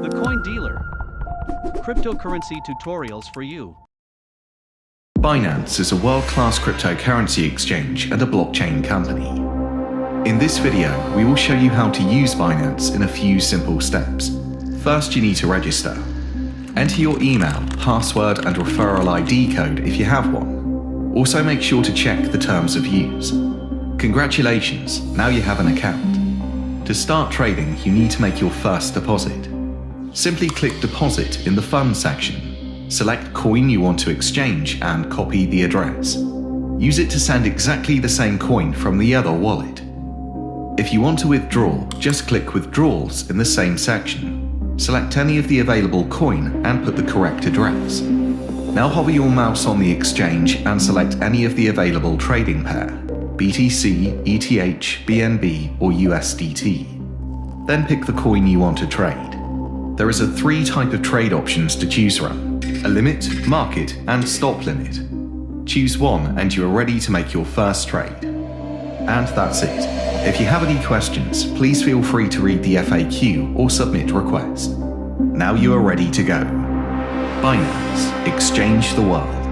The Coin Dealer. Cryptocurrency tutorials for you. Binance is a world-class cryptocurrency exchange and a blockchain company. In this video, we will show you how to use Binance in a few simple steps. First, you need to register. Enter your email, password, and referral ID code if you have one. Also, make sure to check the terms of use. Congratulations, now you have an account. To start trading, you need to make your first deposit. Simply click Deposit in the Funds section. Select coin you want to exchange and copy the address. Use it to send exactly the same coin from the other wallet. If you want to withdraw, just click Withdrawals in the same section. Select any of the available coin and put the correct address. Now hover your mouse on the exchange and select any of the available trading pair: BTC, ETH, BNB, or USDT. Then pick the coin you want to trade. There is a 3 type of trade options to choose from: a limit, market, and stop limit. Choose one and you are ready to make your first trade. And that's it. If you have any questions, please feel free to read the FAQ or submit request. Now you are ready to go. Binance, exchange the world.